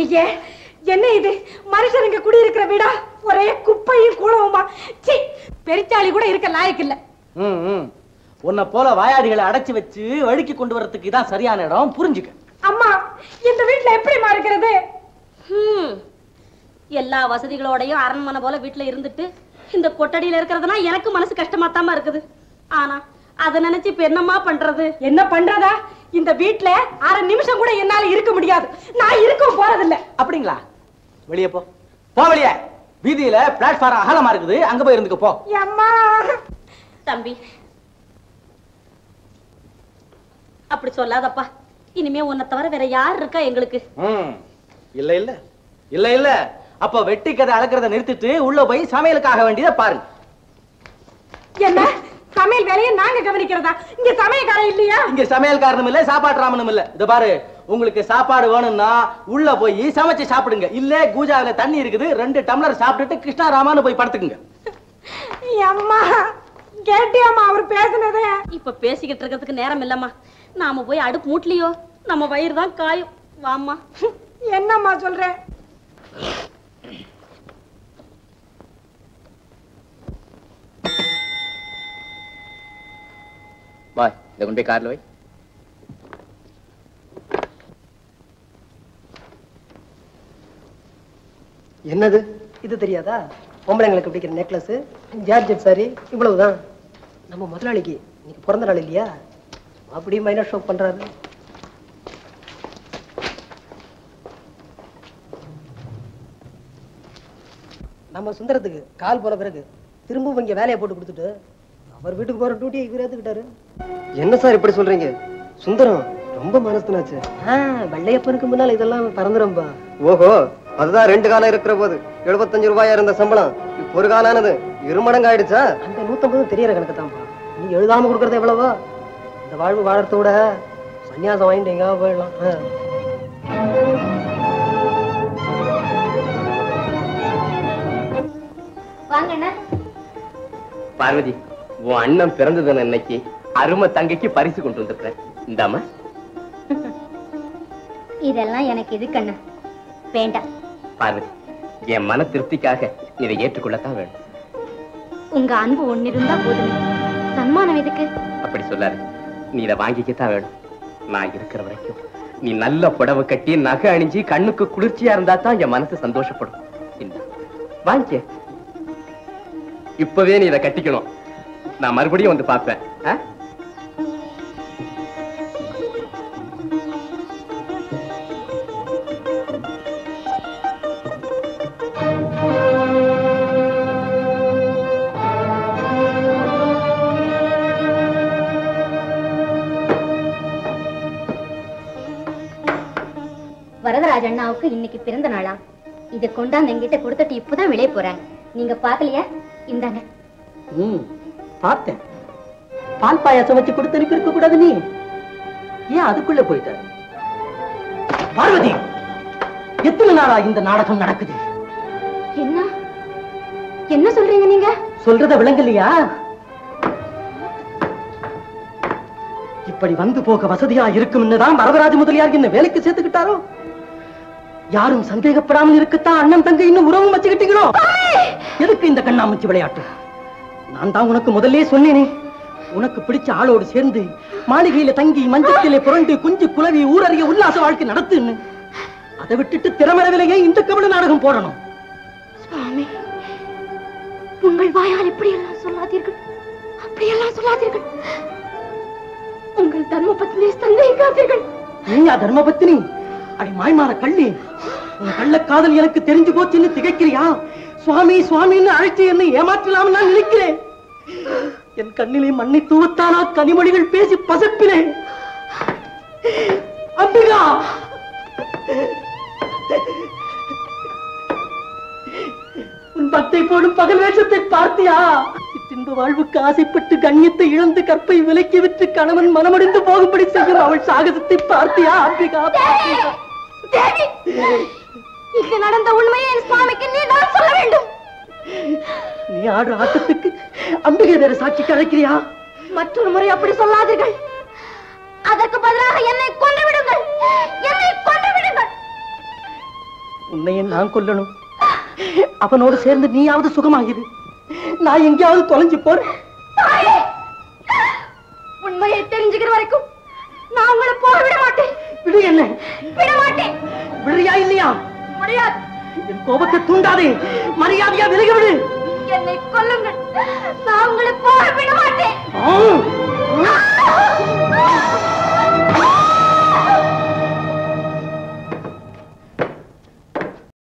ஐயே, என்ன இது? மனுஷனுங்க குடியிருக்கிற வீடா? ஒரே குப்பையும் கூடவுமா? சி, பெரிச்சாளி கூட இருக்க லாயக்கு இல்ல. உன்னை போல வாயாடிகளை அடைச்சு வச்சு வழுக்கி கொண்டு வரதுக்கு இதான் சரியான இடம், புரிஞ்சுக்க. அம்மா, இந்த வீட்டுல எப்படிமா இருக்கிறது? எல்லா வசதிகளோடையும் அரண்மனை போல வீட்டுல இருந்துட்டு இந்த கொட்டடியில இருக்கிறதுனா எனக்கு மனசு கஷ்டமாத்தாம இருக்குது. ஆனா அத நினைச்சு இப்ப என்னமா பண்றது? என்ன பண்றதா? இந்த வீட்டுல அரை நிமிஷம் கூட என்னால இருக்க முடியாது. நான் இருக்க போறதில்ல. அப்படிங்களா? வெளியே போ, போ வெளியே. வீதியில பிளாட்ஃபார்ம் அகலமா இருக்குது, அங்க போய் இருந்துக்க போ. அம்மா, தம்பி அப்படி சொல்லாதப்பா. இனிமே உன்னை தவிர வேற யார் இருக்கா எங்களுக்கு? இல்ல இல்ல இல்ல இல்ல. அப்ப வெட்டி கதை அளக்கிறத நிறுத்திட்டு உள்ள போய் சமையலுக்காக வேண்டியதை பாருங்க. என்ன சமையல் வேலையை நாங்க கவனிக்கிறதா? இங்க சமையல்காரன் இல்லையா? இங்க சமையல்காரனும் இல்ல, சாப்பாடு ராமனும் இல்ல. இத பாரு, உங்களுக்கு சாப்பாடு வேணும்னா உள்ள போய் சமைச்சு சாப்பிடுங்க. இல்ல கூஜாவில தண்ணி இருக்குது, 2 டம்ளர் சாப்பிட்டுட்டு கிருஷ்ணாராமான்னு போய் படுத்துக்குங்க. அம்மா, கேட்டியாமா அவர் பேசுனதே? இப்ப பேசிக்கிட்டு இருக்கிறதுக்கு நேரம் இல்லம்மா. நாம போய் அடுப்பு மூட்டலையோ நம்ம வயிறு தான் காயும். வாம்மா. என்னம்மா சொல்ற? பாய், இதை கொண்டு போய் கார்ல வை. என்னது இது தெரியாதா? பொம்பளைங்களுக்கு பிடிக்கிற நெக்லஸ், ஜார்ஜெட் சாரி, இவ்வளவுதான். நம்ம முதலாளிக்கு இன்னைக்கு பிறந்த நாள் இல்லையா? அப்படி மைனர் ஷோ பண்றாரு. நம்ம சுந்தரத்துக்கு கால் போன பிறகு திரும்பவும் இங்க வேலையை போட்டு கொடுத்துட்டு அவர் வீட்டுக்கு போற டியூட்டியை இவர் ஏத்துக்கிட்டாரு. என்ன சார் இப்படி சொல்றீங்க? சுந்தரம் ரொம்ப மனசுனாச்சு. வெள்ளையப்பனுக்கு முன்னால இதெல்லாம் பறந்துரும்பா. ஓஹோ, அதுதான் 2 காலம் இருக்கிற போது 75 ரூபாயா இருந்த சம்பளம் இப்ப ஒரு காலானது 2 மடங்கு ஆயிடுச்சா? அந்த 150 தெரியற கணக்கு தான்ப்பா. நீ எழுதாம கொடுக்கறது எவ்வளவோ? இந்த வாழ்வு வாழறத விட சன்னியாசம் வாங்கிட்டு எங்க போயிடலாம். பார்வதி, உன் அண்ணன் பிறந்தது இன்னைக்கு அருமை தங்கைக்கு பரிசு கொண்டு வந்திருக்கிறேன். இந்தாமா. இதெல்லாம் எனக்கு இது கண்ணா வேண்டாம். பார்வதி, என் மன திருப்திக்காக இதை ஏற்றுக்கொள்ளத்தான் வேணும். உங்க அன்பு ஒன்னிருந்தா போதுமே, சன்மானம் எதுக்கு? அப்படி சொல்லாரு. நீ இதை வாங்கிக்கத்தான் வேணும். நான் இருக்கிற வரைக்கும் நீ நல்ல புடவை கட்டி நகை அணிஞ்சு கண்ணுக்கு குளிர்ச்சியா இருந்தா தான் என் மனசு சந்தோஷப்படும். இந்த வாங்கிக்க. இப்பவே நீ இதை கட்டிக்கணும். நான் மறுபடியும் வந்து பார்ப்பேன். வரதராஜ அண்ணாவுக்கு இன்னைக்கு பிறந்த நாளா? இதை கொண்டாந்து எங்கிட்ட கொடுத்துட்டு இப்பதான் வெளியே போறாங்க. நீங்க பாக்கலையா? இந்தாங்க. பார்த்தேன். பால் பாயாசம் வச்சு கொடுத்து அனுப்பி இருக்க கூடாது. நீ ஏன் அதுக்குள்ள போயிட்ட? பார்வதி, எத்தனை நாளா இந்த நாடகம் நடக்குது? என்ன என்ன சொல்றீங்க நீங்க? சொல்றத விளங்கலையா? இப்படி வந்து போக வசதியா இருக்கும்னுதான் வரதராஜ முதலியார் என்ன வேலைக்கு சேர்த்துக்கிட்டாரோ? யாரும் சந்தேகப்படாமல் இருக்கத்தான் அண்ணன் தங்கை இன்னும் உறவும் வச்சுக்கிட்டீங்களோ? எதுக்கு இந்த கண்ணாமூச்சி விளையாட்டு? நான் தான் உனக்கு முதல்ல சொன்னேனே, உனக்கு பிடிச்ச ஆளோடு சேர்ந்து மாளிகையில தங்கி மஞ்சத்திலே புரண்டு குஞ்சு குலவி ஊரறிய உல்லாச வாழ்க்கை நடத்துன்னு. அதை விட்டுட்டு திறமரவிலேயே இந்த கபட நாடகம் போடணும். சுவாமி, உங்கள் வாயால் இப்படியெல்லாம் சொல்லாதீர்கள், அப்படியெல்லாம் சொல்லாதீர்கள். உங்கள் தர்ம பத்தினி சந்தேகிக்காதீர்கள். நீயா தர்ம பத்தினி? அடி மாய்மார கள்ளி, உன் கள்ளக்காதல் எனக்கு தெரிஞ்சு போச்சுன்னு திகைக்கிறியா? சுவாமி சுவாமின்னு அழைச்சு என்னை ஏமாற்றலாம் நான் நினைக்கிறேன். என் கண்ணிலே மண்ணை தூவத்தானா கனிமொழிகள் பேசி பசப்பினேன். அம்பிகா, உன் பக்தை போடும் பகல் வேஷத்தை பார்த்தியா? இத்தின்ப வாழ்வுக்கு ஆசைப்பட்டு கண்ணியத்தை இழந்து கற்பை விலக்கி விட்டு கணவன் மனமடைந்து போகும்படி செய்யும் அவள் சாகசத்தை பார்த்தியா? அம்பிகா, இங்கு நடந்த உண்மையை என் சுவாமிக்கு நீ தான் சொல்ல வேண்டும். நீ ஆடுற ஆட்டத்துக்கு அம்பிகை வேற சாட்சி கலைக்கிறியா? மற்றொரு முறை அப்படி சொல்லாதீர்கள். அதற்கு பதிலாக என்னை கொன்று விடுங்கள், என்னை கொன்று விடுங்கள். உன்னையே நான் கொல்லணும். அவனோடு சேர்ந்து நீயாவது சுகமாகிது, நான் எங்கேயாவது தொலைஞ்சு போறேன். உண்மையை தெரிஞ்சுக்கிற வரைக்கும் நான் உங்களை போக விட மாட்டேன். விடு என்ன, விட மாட்டேன். விடுறியா இல்லையா? முடியாது. என் கோபத்தை தூண்டாதே, மரியாதையா விலகி விடு. என்னை கொல்லுங்கள், நான் உங்களை போக விட